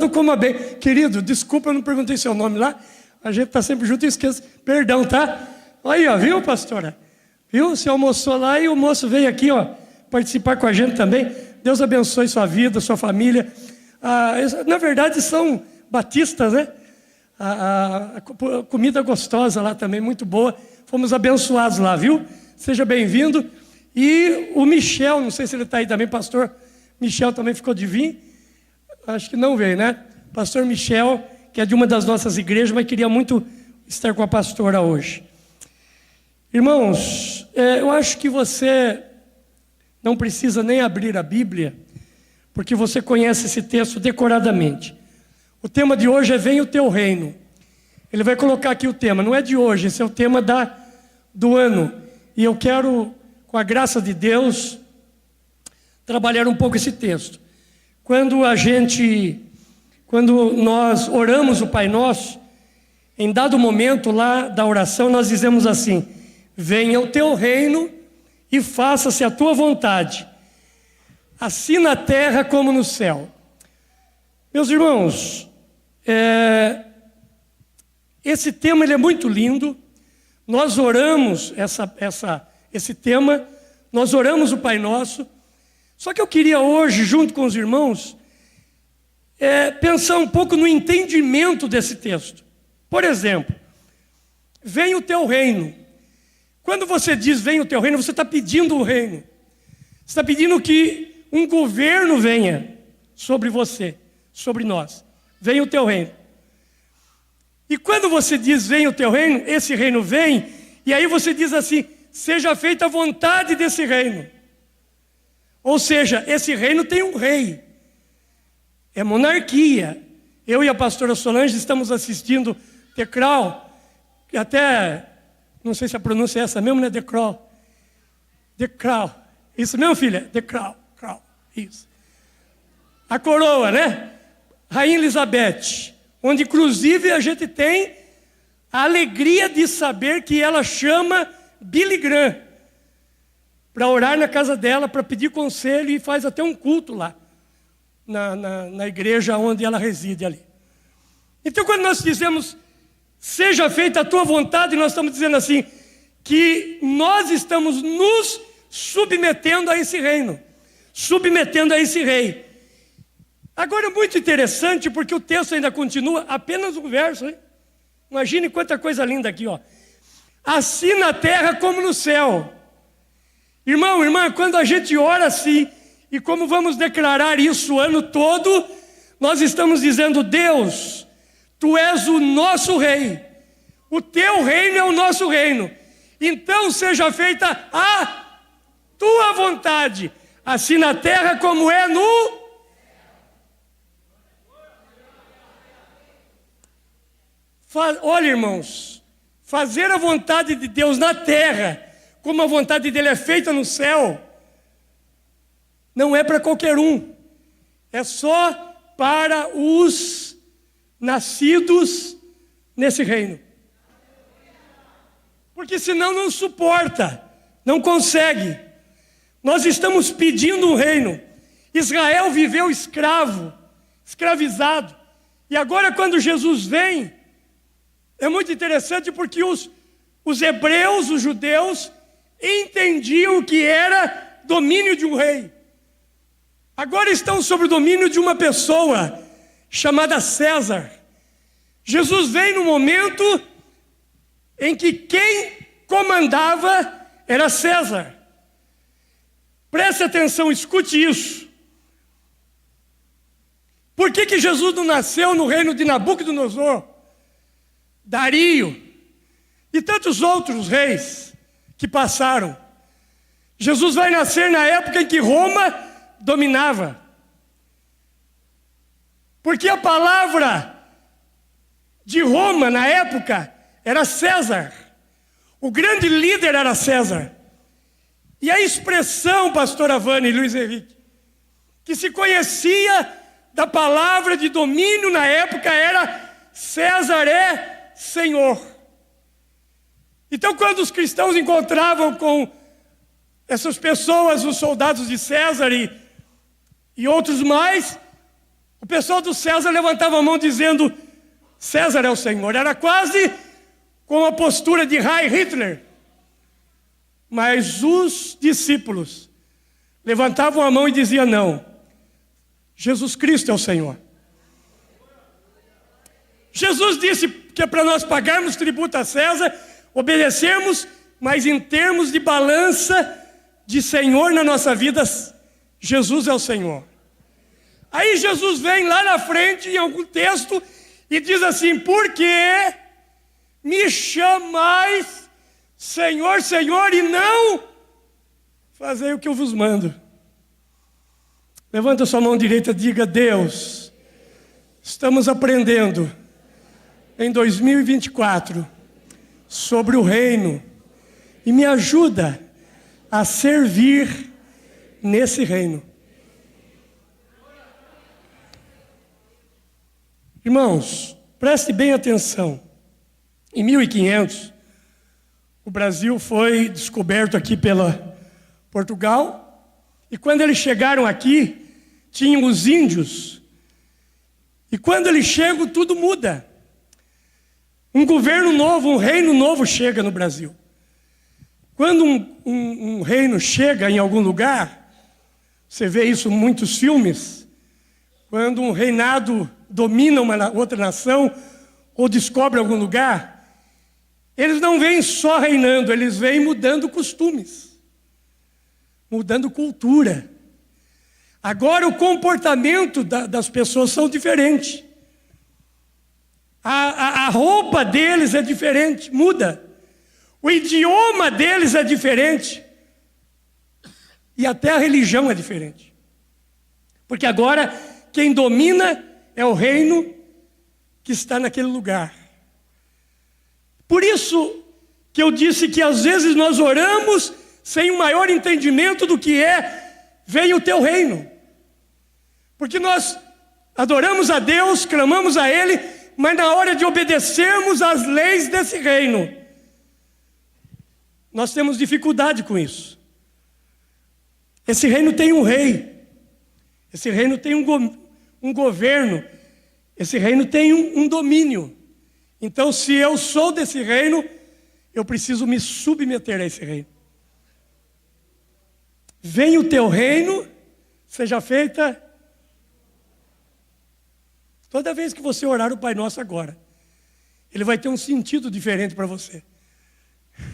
tudo coma bem. Querido, desculpa, eu não perguntei seu nome lá. A gente está sempre junto e esquece. Perdão, tá? Aí, ó, viu, pastora? Viu? Você almoçou lá e o moço veio aqui, ó, participar com a gente também. Deus abençoe sua vida, sua família. Na verdade, são batistas, né? A comida gostosa lá também, muito boa. Fomos abençoados lá, viu? Seja bem-vindo. E o Michel, não sei se ele está aí também, pastor Michel também ficou de vir. Acho que não veio, né? Pastor Michel, que é de uma das nossas igrejas, mas queria muito estar com a pastora hoje. Irmãos, eu acho que você não precisa nem abrir a Bíblia, porque você conhece esse texto decoradamente. O tema de hoje é Venha o Teu Reino. Ele vai colocar aqui o tema, não é de hoje, esse é o tema do ano. E eu quero, com a graça de Deus, trabalhar um pouco esse texto. Quando nós oramos o Pai Nosso, em dado momento lá da oração, nós dizemos assim: venha o teu reino e faça-se a tua vontade, assim na terra como no céu. Meus irmãos, esse tema ele é muito lindo. Nós oramos esse tema, nós oramos o Pai Nosso. Só que eu queria hoje, junto com os irmãos, pensar um pouco no entendimento desse texto. Por exemplo, venha o teu reino. Quando você diz venha o teu reino, você está pedindo um reino. Você está pedindo que um governo venha sobre você, sobre nós. Venha o teu reino. E quando você diz venha o teu reino, esse reino vem, e aí você diz assim: seja feita a vontade desse reino. Ou seja, esse reino tem um rei. É monarquia. Eu e a pastora Solange estamos assistindo The Crown, que até, não sei se a pronúncia é essa mesmo, né? The Crown. The Crown. Isso mesmo, filha? The Crown. Crown. Isso. A coroa, né? Rainha Elizabeth. Onde, inclusive, a gente tem a alegria de saber que ela chama Billy Graham para orar na casa dela, para pedir conselho, e faz até um culto lá, na igreja onde ela reside ali. Então, quando nós dizemos, seja feita a tua vontade, nós estamos dizendo assim, que nós estamos nos submetendo a esse reino, submetendo a esse rei. Agora é muito interessante, porque o texto ainda continua, apenas um verso, hein? Imagine quanta coisa linda aqui, ó. Assim na terra como no céu. Irmão, irmã, quando a gente ora assim, e como vamos declarar isso o ano todo, nós estamos dizendo: Deus, Tu és o nosso rei, o Teu reino é o nosso reino, então seja feita a Tua vontade, assim na terra como é no... Olha, irmãos, fazer a vontade de Deus na terra, como a vontade dele é feita no céu, não é para qualquer um. É só para os nascidos nesse reino. Porque senão não suporta, não consegue. Nós estamos pedindo um reino. Israel viveu escravo, escravizado. E agora quando Jesus vem, é muito interessante porque os hebreus, os judeus, entendiam o que era domínio de um rei. Agora estão sob o domínio de uma pessoa chamada César. Jesus vem no momento em que quem comandava era César. Preste atenção, escute isso. Por que Jesus não nasceu no reino de Nabucodonosor, Dario e tantos outros reis que passaram? Jesus vai nascer na época em que Roma dominava. Porque a palavra de Roma na época era César. O grande líder era César. E a expressão, pastor Avani e Luiz Henrique, que se conhecia da palavra de domínio na época era: César é Senhor. Então, quando os cristãos encontravam com essas pessoas, os soldados de César e outros mais, O pessoal do César levantava a mão dizendo: César é o Senhor. Era quase com a postura de Heil Hitler. Mas os discípulos levantavam a mão e diziam: não, Jesus Cristo é o Senhor. Jesus disse que é para nós pagarmos tributo a César, obedecermos, mas em termos de balança de Senhor na nossa vida, Jesus é o Senhor. Aí Jesus vem lá na frente, em algum texto, e diz assim: por que me chamais Senhor, Senhor, e não fazei o que eu vos mando? Levanta sua mão direita e diga: Deus, estamos aprendendo em 2024 sobre o reino, e me ajuda a servir nesse reino. Irmãos, preste bem atenção. Em 1500, o Brasil foi descoberto aqui pela Portugal, e quando eles chegaram aqui, tinham os índios, e quando eles chegam, tudo muda. Um governo novo, um reino novo chega no Brasil. Quando um reino chega em algum lugar, você vê isso em muitos filmes, quando um reinado domina uma outra nação, ou descobre algum lugar, eles não vêm só reinando, eles vêm mudando costumes, mudando cultura. Agora o comportamento das pessoas são diferentes. A roupa deles é diferente, muda. O idioma deles é diferente. E até a religião é diferente. Porque agora quem domina é o reino que está naquele lugar. Por isso que eu disse que às vezes nós oramos sem um maior entendimento do que é: venha o teu reino. Porque nós adoramos a Deus, clamamos a Ele, mas na hora de obedecermos às leis desse reino, nós temos dificuldade com isso. Esse reino tem um rei, esse reino tem um governo, esse reino tem um domínio. Então, se eu sou desse reino, eu preciso me submeter a esse reino. Venha o teu reino, seja feita. Toda vez que você orar o Pai Nosso agora, ele vai ter um sentido diferente para você.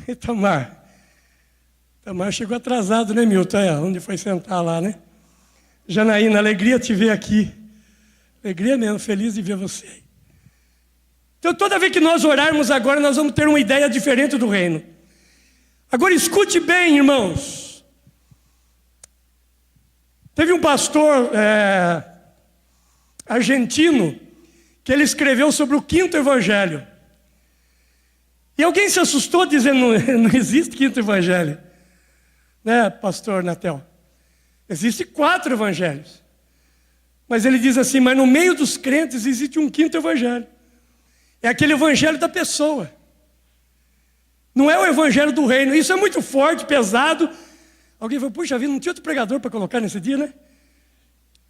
E Tamar chegou atrasado, né, Milton? Onde foi sentar lá, né? Janaína, alegria te ver aqui. Alegria mesmo, feliz de ver você. Então, toda vez que nós orarmos agora, nós vamos ter uma ideia diferente do reino. Agora, escute bem, irmãos. Teve um pastor argentino que ele escreveu sobre o quinto evangelho. E alguém se assustou dizendo: não existe quinto evangelho. Né, pastor Natel? Existem 4 evangelhos. Mas ele diz assim: mas no meio dos crentes existe um quinto evangelho. É aquele evangelho da pessoa. Não é o evangelho do reino. Isso é muito forte, pesado. Alguém falou: puxa vida, não tinha outro pregador para colocar nesse dia, né?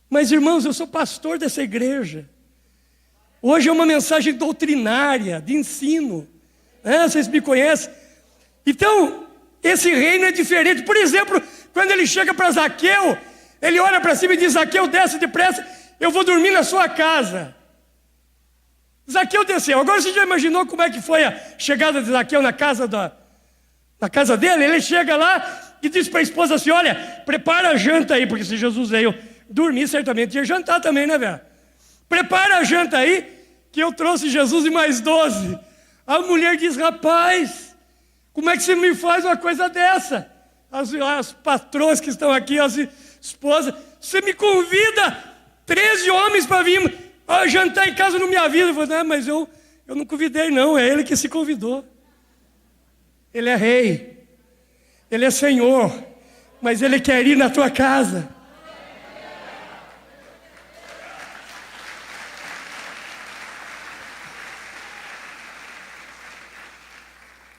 Mas, irmãos, eu sou pastor dessa igreja. Hoje é uma mensagem doutrinária, de ensino. Vocês me conhecem. Então, esse reino é diferente. Por exemplo, quando ele chega para Zaqueu, ele olha para cima e diz: Zaqueu, desce depressa, eu vou dormir na sua casa. Zaqueu desceu. Agora você já imaginou como é que foi a chegada de Zaqueu na casa dele? Ele chega lá e diz para a esposa assim: olha, prepara a janta aí, porque se Jesus veio dormir, certamente ia jantar também, né, velho? Prepara a janta aí, que eu trouxe Jesus e mais 12. A mulher diz: rapaz, como é que você me faz uma coisa dessa? As patroas que estão aqui, as esposas, você me convida 13 homens para vir jantar em casa, não me avisa. Eu falei: mas eu não convidei não, é ele que se convidou. Ele é rei, ele é senhor, mas ele quer ir na tua casa.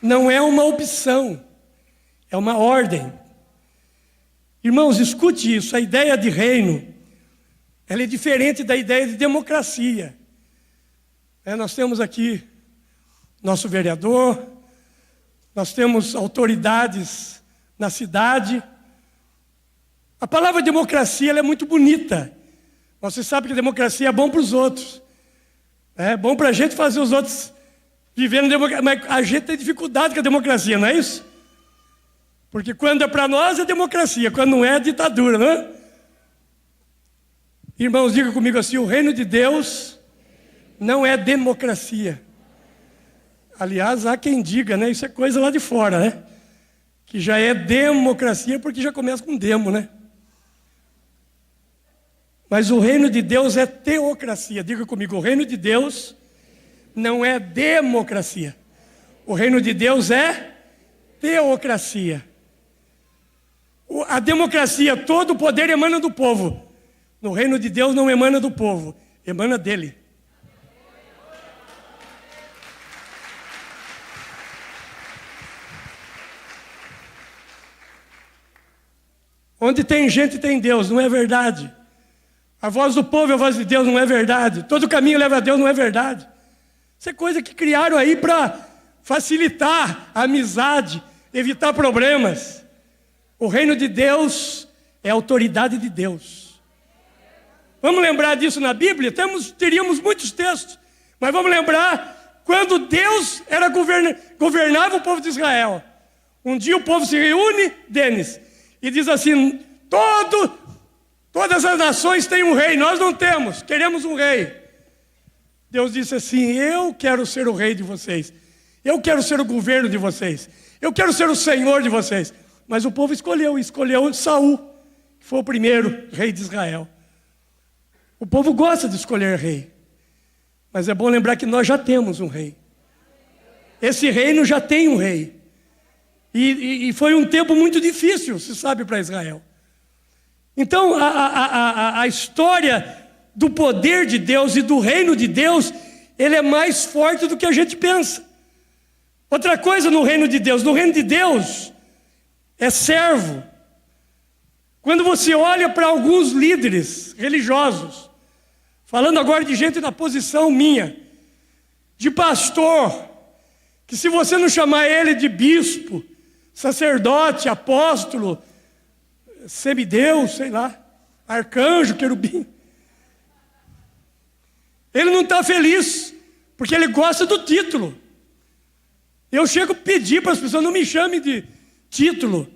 Não é uma opção, é uma ordem. Irmãos, escute isso, a ideia de reino ela é diferente da ideia de democracia. Nós temos aqui nosso vereador, nós temos autoridades na cidade. A palavra democracia ela é muito bonita. Você sabe que a democracia é bom para os outros. É bom para a gente fazer os outros viverem democracia. Mas a gente tem dificuldade com a democracia, não é isso? Porque quando é para nós é democracia, quando não é ditadura, não é? Irmãos, diga comigo assim: o reino de Deus não é democracia. Aliás, há quem diga, né? Isso é coisa lá de fora, né? Que já é democracia porque já começa com demo, né? Mas o reino de Deus é teocracia. Diga comigo, o reino de Deus não é democracia. O reino de Deus é teocracia. A democracia, todo o poder emana do povo. No reino de Deus não emana do povo, emana dele. Onde tem gente tem Deus, não é verdade? A voz do povo é a voz de Deus, não é verdade? Todo caminho leva a Deus, não é verdade? Isso é coisa que criaram aí para facilitar a amizade, evitar problemas. O reino de Deus é a autoridade de Deus. Vamos lembrar disso na Bíblia? Teríamos muitos textos, mas vamos lembrar quando Deus governava o povo de Israel. Um dia o povo se reúne, Denis, e diz assim: todas as nações têm um rei, nós não temos, queremos um rei. Deus disse assim: eu quero ser o rei de vocês, eu quero ser o governo de vocês, eu quero ser o senhor de vocês. Mas o povo escolheu Saul, que foi o primeiro rei de Israel. O povo gosta de escolher rei, mas é bom lembrar que nós já temos um rei. Esse reino já tem um rei. E foi um tempo muito difícil, se sabe, para Israel. Então, a história do poder de Deus e do reino de Deus, ele é mais forte do que a gente pensa. Outra coisa no reino de Deus é servo. Quando você olha para alguns líderes religiosos, falando agora de gente na posição minha, de pastor, que se você não chamar ele de bispo, sacerdote, apóstolo, semideus, sei lá, arcanjo, querubim, ele não está feliz, porque ele gosta do título. Eu chego a pedir para as pessoas: não me chamem de título.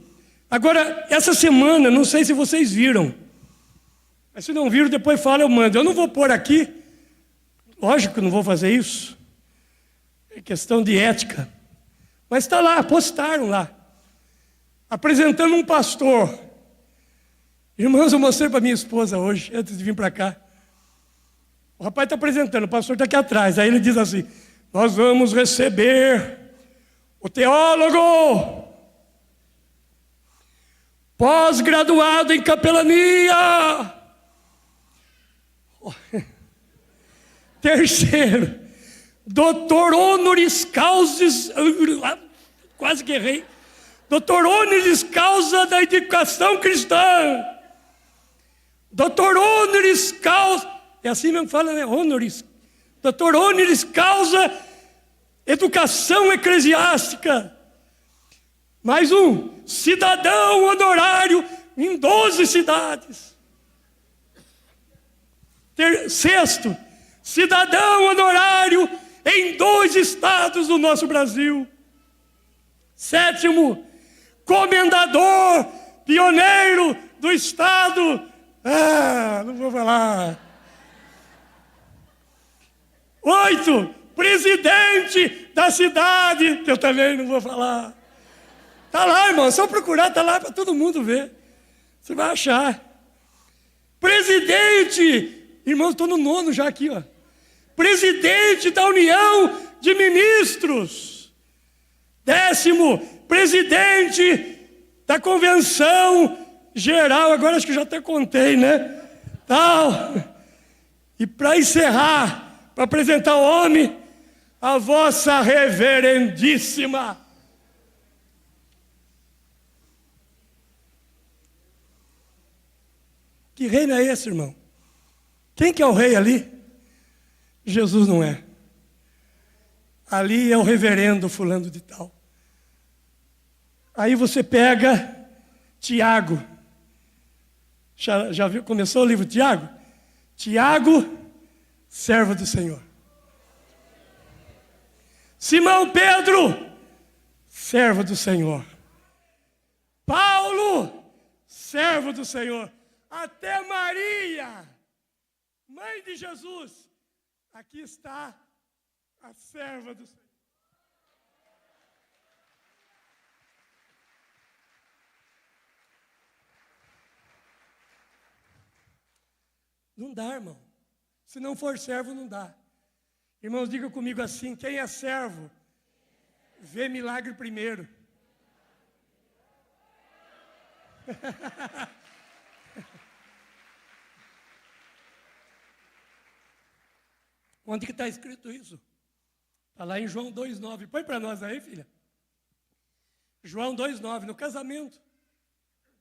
Agora, essa semana, não sei se vocês viram, mas se não viram, depois fala, eu mando. Eu não vou pôr aqui, lógico que não vou fazer isso, é questão de ética, mas está lá, postaram lá, apresentando um pastor. Irmãos, eu mostrei para minha esposa hoje, antes de vir para cá. O rapaz está apresentando, o pastor está aqui atrás. Aí ele diz assim: nós vamos receber o teólogo pós-graduado em capelania. Terceiro, doutor honoris causa, quase que errei, doutor honoris causa da educação cristã. Doutor honoris causa, é assim mesmo que fala, né? Honoris. Doutor honoris causa educação eclesiástica. Mais um, cidadão honorário em 12 cidades. Sexto, cidadão honorário em 2 estados do nosso Brasil. Sétimo, comendador, pioneiro do estado. Não vou falar. 8, presidente da cidade, que eu também não vou falar. Está lá, irmão, só procurar, está lá para todo mundo ver. Você vai achar. Presidente, irmãos, estou no 9º já aqui, ó. Presidente da União de Ministros. 10º, presidente da Convenção Geral, agora acho que já até contei, né? Tal. E para encerrar, para apresentar o homem, a vossa reverendíssima. Que reino é esse, irmão? Quem que é o rei ali? Jesus não é. Ali é o reverendo fulano de tal. Aí você pega Tiago. Já viu? Começou o livro Tiago? Tiago, servo do Senhor. Simão Pedro, servo do Senhor. Paulo, servo do Senhor. Até Maria, mãe de Jesus, aqui está a serva do Senhor. Não dá, irmão. Se não for servo, não dá. Irmãos, diga comigo assim: quem é servo, vê milagre primeiro. Onde que está escrito isso? Está lá em João 2,9. Põe para nós aí, filha. João 2,9, no casamento.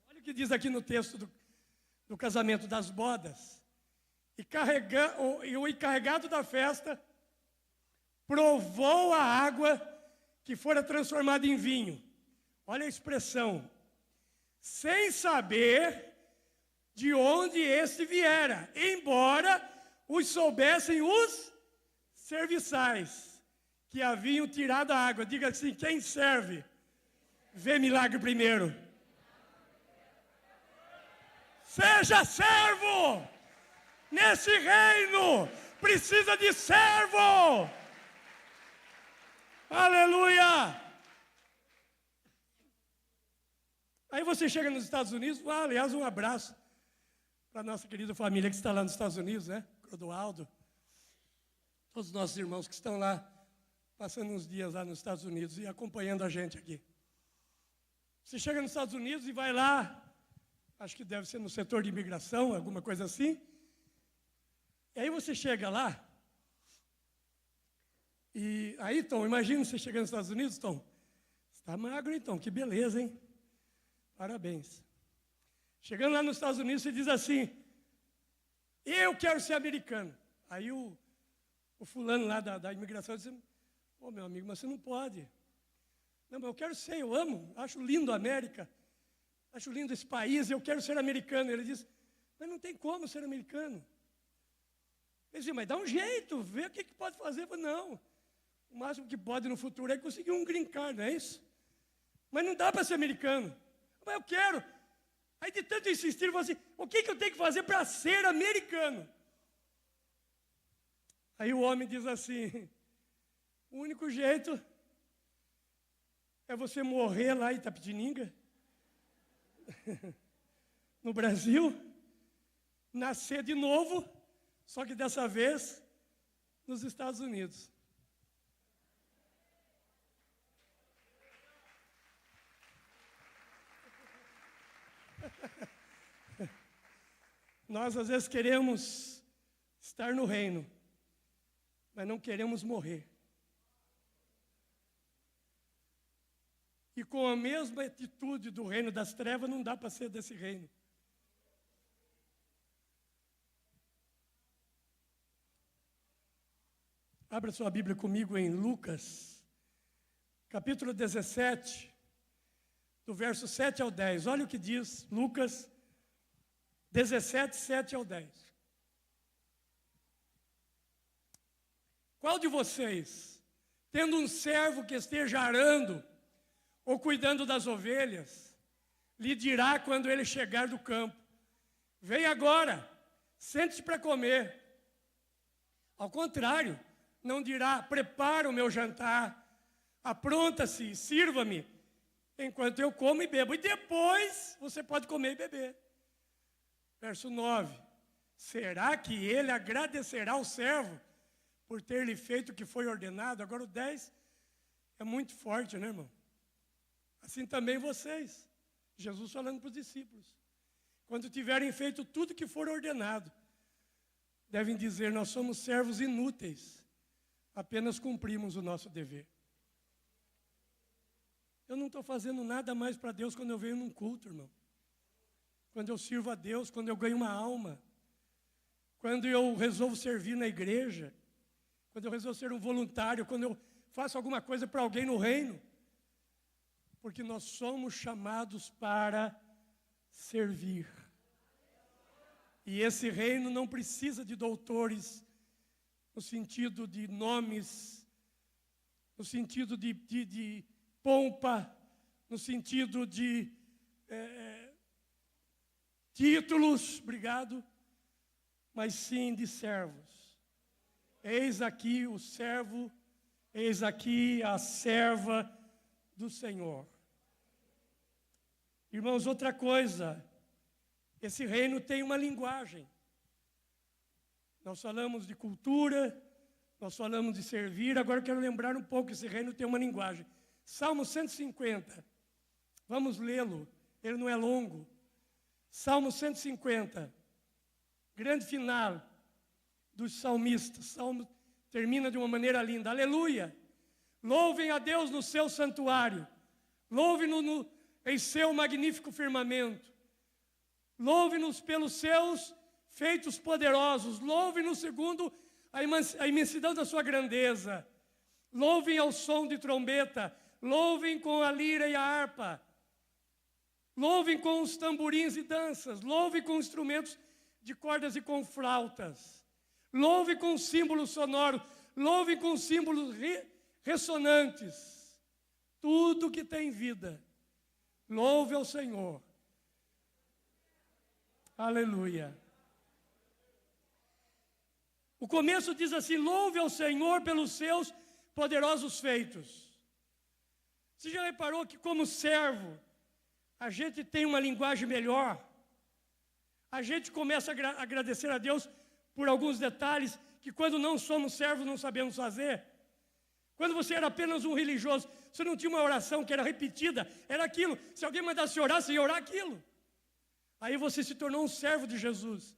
Olha o que diz aqui no texto do casamento das bodas. E o encarregado da festa provou a água que fora transformada em vinho. Olha a expressão. Sem saber de onde este viera, embora os soubessem os serviçais que haviam tirado a água. Diga assim: quem serve, vê milagre primeiro. Seja servo! Nesse reino precisa de servo. Aleluia! Aí você chega nos Estados Unidos, aliás, um abraço para a nossa querida família que está lá nos Estados Unidos, né? Clodoaldo, todos os nossos irmãos que estão lá, passando uns dias lá nos Estados Unidos e acompanhando a gente aqui. Você chega nos Estados Unidos e vai lá, acho que deve ser no setor de imigração, alguma coisa assim. E aí você chega lá, e aí, Tom, imagina você chegando nos Estados Unidos, Tom. Você está magro, então, que beleza, hein? Parabéns. Chegando lá nos Estados Unidos, você diz assim: eu quero ser americano. Aí o fulano lá da imigração diz: ô, meu amigo, mas você não pode. Não, mas eu quero ser, eu amo, acho lindo a América, acho lindo esse país, eu quero ser americano. Ele diz: mas não tem como ser americano. Ele diz: mas dá um jeito, vê o que pode fazer. Eu falo: não, o máximo que pode no futuro é conseguir um green card, não é isso? Mas não dá para ser americano. Mas eu quero. Aí de tanto insistir, eu falo assim: o que eu tenho que fazer para ser americano? Aí o homem diz assim: o único jeito é você morrer lá em Itapetininga, no Brasil, nascer de novo, só que dessa vez nos Estados Unidos. Nós às vezes queremos estar no reino, mas não queremos morrer. E com a mesma atitude do reino das trevas, não dá para ser desse reino. Abra sua Bíblia comigo em Lucas, capítulo 17, do verso 7 ao 10. Olha o que diz Lucas 17, 7 ao 10. Qual de vocês, tendo um servo que esteja arando ou cuidando das ovelhas, lhe dirá quando ele chegar do campo: vem agora, sente-se para comer? Ao contrário, não dirá: prepara o meu jantar, apronta-se, sirva-me, enquanto eu como e bebo, e depois você pode comer e beber. Verso 9: será que ele agradecerá ao servo por ter lhe feito o que foi ordenado? Agora o 10 é muito forte, né, irmão? Assim também vocês, Jesus falando para os discípulos, quando tiverem feito tudo o que for ordenado, devem dizer: nós somos servos inúteis, apenas cumprimos o nosso dever. Eu não estou fazendo nada mais para Deus quando eu venho num culto, irmão. Quando eu sirvo a Deus, quando eu ganho uma alma, quando eu resolvo servir na igreja, quando eu resolvo ser um voluntário, quando eu faço alguma coisa para alguém no reino. Porque nós somos chamados para servir. E esse reino não precisa de doutores, no sentido de nomes, no sentido de pompa, no sentido de títulos, obrigado, mas sim de servos. Eis aqui o servo, eis aqui a serva do Senhor. Irmãos, outra coisa, esse reino tem uma linguagem. Nós falamos de cultura, nós falamos de servir, agora eu quero lembrar um pouco, esse reino tem uma linguagem. Salmo 150, vamos lê-lo, ele não é longo. Salmo 150, grande final dos salmistas. Salmo termina de uma maneira linda. Aleluia! Louvem a Deus no seu santuário, louvem-no em seu magnífico firmamento, louve-nos pelos seus feitos poderosos, louve-nos segundo a imensidão da sua grandeza, louvem ao som de trombeta, louvem com a lira e a harpa, louvem com os tamborins e danças, louvem com instrumentos de cordas e com flautas, louvem com símbolos sonoros, louvem com símbolos ressonantes, tudo que tem vida, louve ao Senhor. Aleluia. O começo diz assim: louve ao Senhor pelos seus poderosos feitos. Você já reparou que como servo, a gente tem uma linguagem melhor? A gente começa a agradecer a Deus por alguns detalhes que quando não somos servos não sabemos fazer. Quando você era apenas um religioso, você não tinha uma oração que era repetida, era aquilo. Se alguém mandasse orar, você ia orar aquilo. Aí você se tornou um servo de Jesus.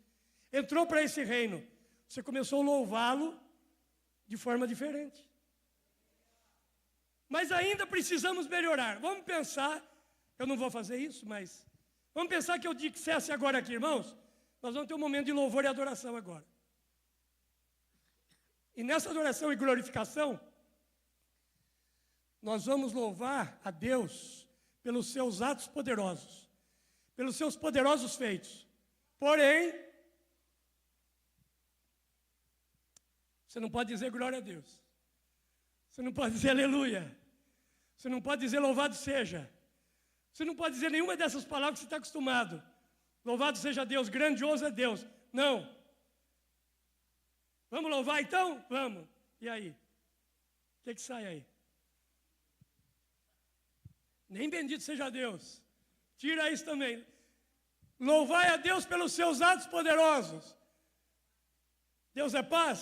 Entrou para esse reino. Você começou a louvá-lo de forma diferente. Mas ainda precisamos melhorar. Vamos pensar, eu não vou fazer isso, mas vamos pensar que eu dissesse agora aqui, irmãos, nós vamos ter um momento de louvor e adoração agora. E nessa adoração e glorificação, nós vamos louvar a Deus pelos seus atos poderosos, pelos seus poderosos feitos. Porém, você não pode dizer glória a Deus. Você não pode dizer aleluia. Você não pode dizer louvado seja. Você não pode dizer nenhuma dessas palavras que você está acostumado. Louvado seja Deus, grandioso é Deus. Não. Vamos louvar então? Vamos. E aí? O que sai aí? Nem bendito seja Deus. Tira isso também. Louvai a Deus pelos seus atos poderosos. Deus é paz?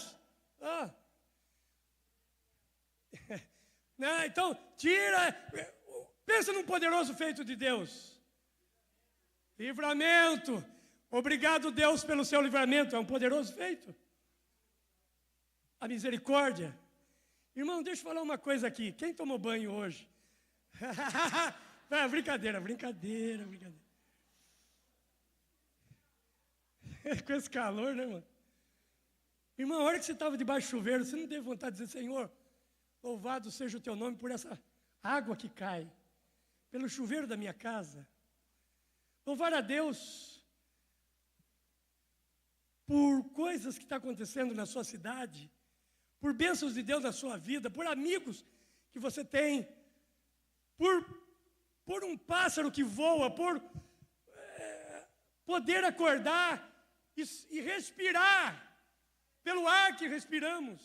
Não, então, tira. Pensa num poderoso feito de Deus. Livramento. Obrigado, Deus, pelo seu livramento. É um poderoso feito. A misericórdia. Irmão, deixa eu falar uma coisa aqui. Quem tomou banho hoje? Brincadeira. Com esse calor, né, mano? Irmão, a hora que você estava debaixo do chuveiro, você não teve vontade de dizer: Senhor, louvado seja o teu nome por essa água que cai, pelo chuveiro da minha casa. Louvar a Deus por coisas que estão acontecendo na sua cidade, por bênçãos de Deus na sua vida, por amigos que você tem, por um pássaro que voa, por poder acordar e respirar, pelo ar que respiramos.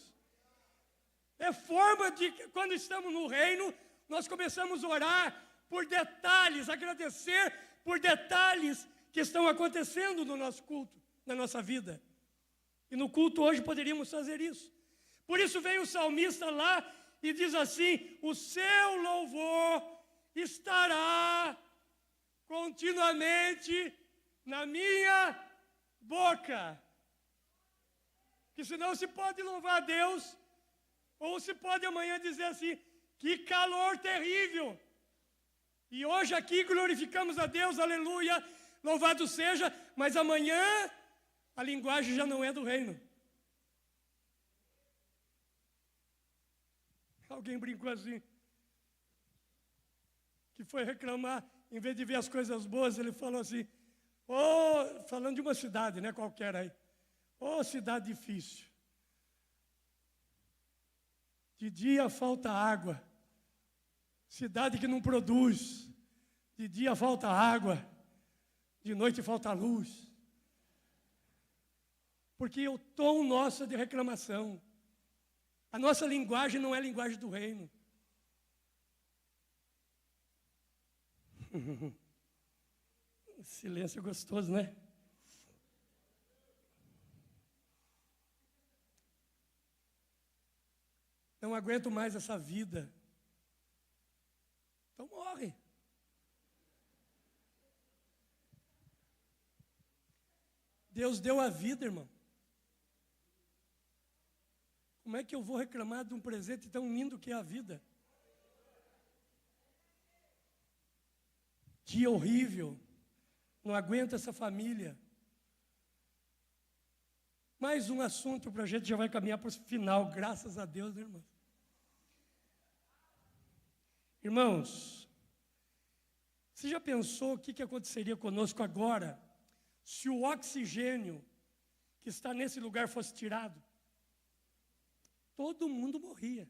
É forma de que, quando estamos no reino, nós começamos a orar por detalhes, agradecer por detalhes que estão acontecendo no nosso culto, na nossa vida. E no culto hoje poderíamos fazer isso. Por isso vem o salmista lá e diz assim: o seu louvor estará continuamente na minha boca. Que senão se pode louvar a Deus, ou se pode amanhã dizer assim: que calor terrível. E hoje aqui glorificamos a Deus, aleluia, louvado seja, mas amanhã a linguagem já não é do reino. Alguém brincou assim, que foi reclamar, em vez de ver as coisas boas, ele falou assim, falando de uma cidade, né, qualquer aí, cidade difícil. De dia falta água, cidade que não produz, de dia falta água, de noite falta luz. Porque o tom nosso é de reclamação. A nossa linguagem não é a linguagem do reino. Silêncio gostoso, né? Não aguento mais essa vida. Então morre. Deus deu a vida, irmão. Como é que eu vou reclamar de um presente tão lindo que é a vida? Dia horrível. Não aguento essa família. Mais um assunto para a gente já vai caminhar para o final, graças a Deus, né, irmãos? Irmãos, você já pensou o que aconteceria conosco agora se o oxigênio que está nesse lugar fosse tirado? Todo mundo morria.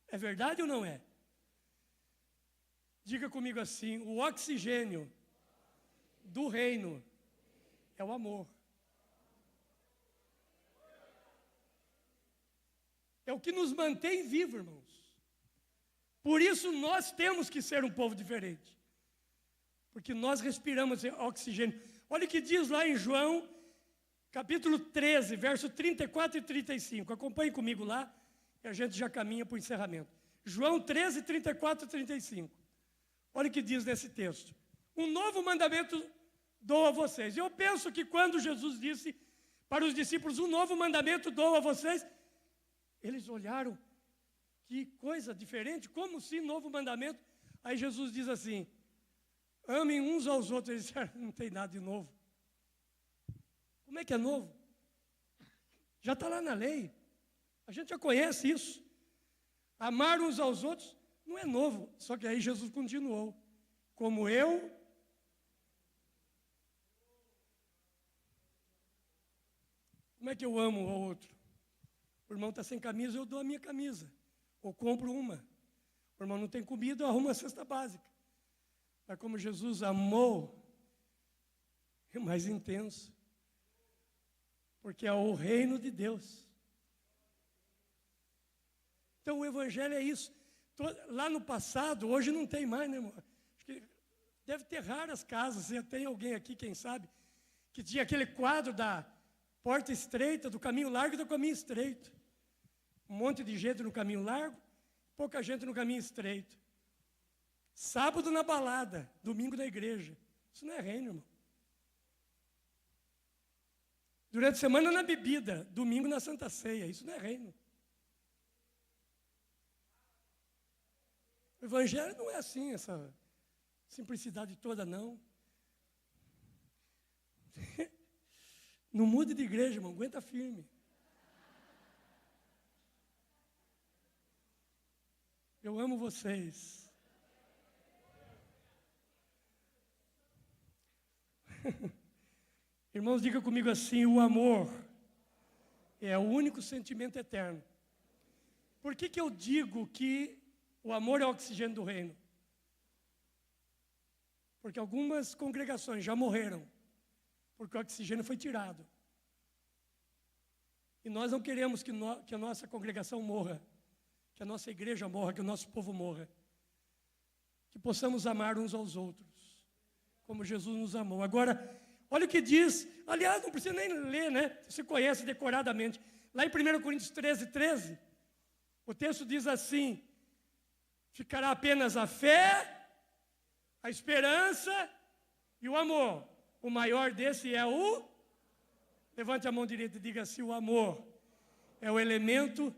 É verdade ou não é? Diga comigo assim, o oxigênio do reino é o amor. É o que nos mantém vivos, irmãos. Por isso nós temos que ser um povo diferente. Porque nós respiramos oxigênio. Olha o que diz lá em João, capítulo 13, verso 34 e 35. Acompanhe comigo lá e a gente já caminha para o encerramento. João 13, 34 e 35. Olha o que diz nesse texto. Um novo mandamento dou a vocês. Eu penso que quando Jesus disse para os discípulos, um novo mandamento dou a vocês, eles olharam, que coisa diferente, como se novo mandamento. Aí Jesus diz assim, amem uns aos outros. Eles disseram, não tem nada de novo. Como é que é novo? Já está lá na lei. A gente já conhece isso. Amar uns aos outros não é novo. Só que aí Jesus continuou. Como eu... Como é que eu amo o outro? O irmão está sem camisa, eu dou a minha camisa. Ou compro uma. O irmão não tem comida, eu arrumo a cesta básica. Mas como Jesus amou, é mais intenso. Porque é o reino de Deus. Então o evangelho é isso. Lá no passado, hoje não tem mais, né, irmão? Acho que deve ter raras casas. Já tem alguém aqui, quem sabe, que tinha aquele quadro da porta estreita, do caminho largo e do caminho estreito. Um monte de gente no caminho largo, pouca gente no caminho estreito. Sábado na balada, domingo na igreja. Isso não é reino, irmão. Durante a semana na bebida, domingo na Santa Ceia. Isso não é reino. O evangelho não é assim, essa simplicidade toda, não. Não mude de igreja, irmão, aguenta firme. Eu amo vocês. Irmãos, diga comigo assim, o amor é o único sentimento eterno. Por que eu digo que o amor é o oxigênio do reino? Porque algumas congregações já morreram, porque o oxigênio foi tirado. E nós não queremos que a nossa congregação morra, que a nossa igreja morra, que o nosso povo morra. Que possamos amar uns aos outros, como Jesus nos amou. Agora, olha o que diz, aliás, não precisa nem ler, né? Você conhece decoradamente. Lá em 1 Coríntios 13, 13, o texto diz assim, ficará apenas a fé, a esperança e o amor. O maior desse é o... Levante a mão direita e diga assim, o amor é o elemento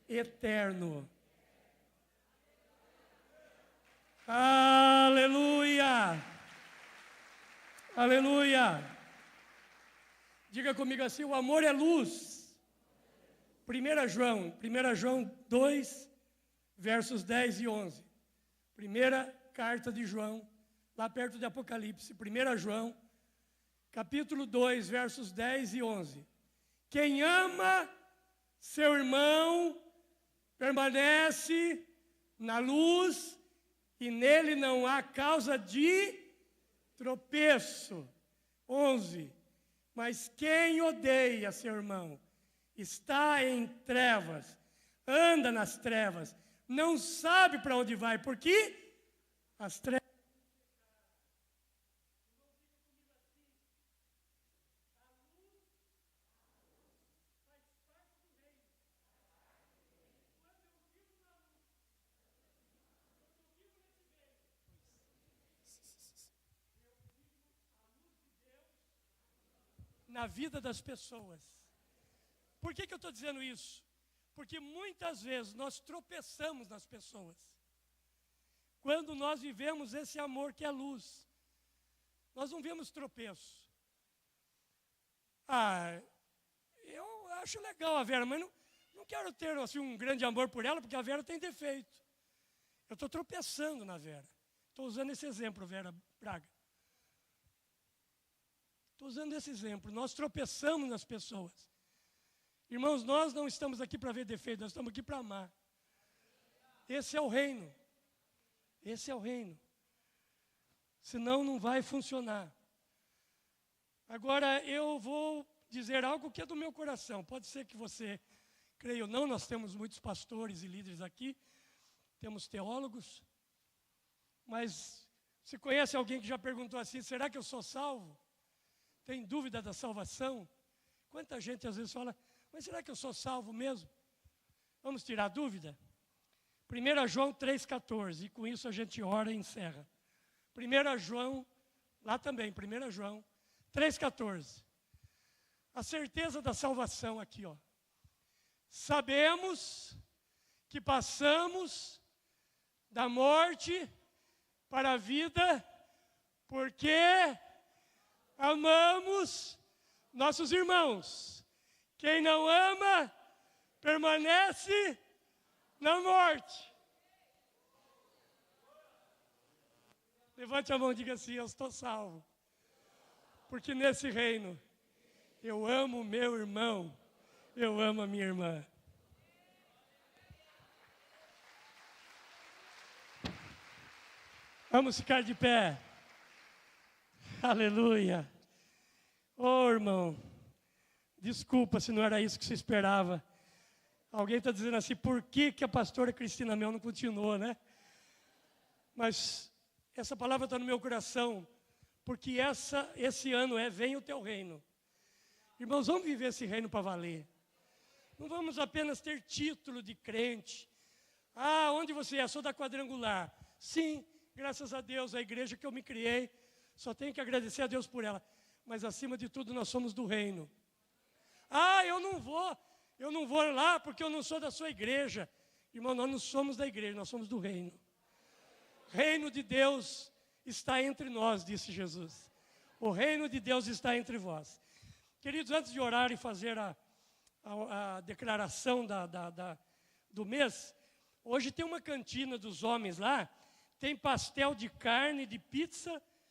eterno. Aleluia! Aleluia! Diga comigo assim: o amor é luz. 1 João 2, versos 10 e 11. Primeira carta de João, lá perto de Apocalipse. 1 João, capítulo 2, versos 10 e 11. Quem ama seu irmão permanece na luz e nele não há causa de tropeço. 11. Mas quem odeia seu irmão está em trevas, anda nas trevas, não sabe para onde vai, porque as trevas. Na vida das pessoas. Por que eu estou dizendo isso? Porque muitas vezes nós tropeçamos nas pessoas. Quando nós vivemos esse amor que é luz, nós não vemos tropeço. Eu acho legal a Vera, mas não quero ter assim, um grande amor por ela, porque a Vera tem defeito. Eu estou tropeçando na Vera. Estou usando esse exemplo, Vera Braga. Estou usando esse exemplo. Nós tropeçamos nas pessoas. Irmãos, nós não estamos aqui para ver defeito, nós estamos aqui para amar. Esse é o reino. Esse é o reino. Senão não vai funcionar. Agora eu vou dizer algo que é do meu coração. Pode ser que você creia ou não, nós temos muitos pastores e líderes aqui, temos teólogos. Mas você conhece alguém que já perguntou assim: será que eu sou salvo? Tem dúvida da salvação? Quanta gente às vezes fala: mas será que eu sou salvo mesmo? Vamos tirar a dúvida? 1 João 3,14, e com isso a gente ora e encerra. 1 João, lá também, 1 João 3,14. A certeza da salvação aqui, ó. Sabemos que passamos da morte para a vida, porque amamos nossos irmãos. Quem não ama, permanece na morte. Levante a mão e diga assim: eu estou salvo. Porque nesse reino, eu amo o meu irmão, eu amo a minha irmã. Vamos ficar de pé. Aleluia. Oh, irmão, desculpa se não era isso que você esperava. Alguém está dizendo assim: por que a pastora Cristina Mel não continuou, né? Mas essa palavra está no meu coração, porque esse ano vem o teu reino. Irmãos, vamos viver esse reino para valer. Não vamos apenas ter título de crente. Onde você é? Sou da Quadrangular. Sim, graças a Deus, a igreja que eu me criei, só tenho que agradecer a Deus por ela. Mas acima de tudo nós somos do reino. Eu não vou lá porque eu não sou da sua igreja. Irmão, nós não somos da igreja, nós somos do reino. Reino de Deus está entre nós, disse Jesus. O reino de Deus está entre vós. Queridos, antes de orar e fazer a declaração do mês, hoje tem uma cantina dos homens lá, tem pastel de carne, de pizza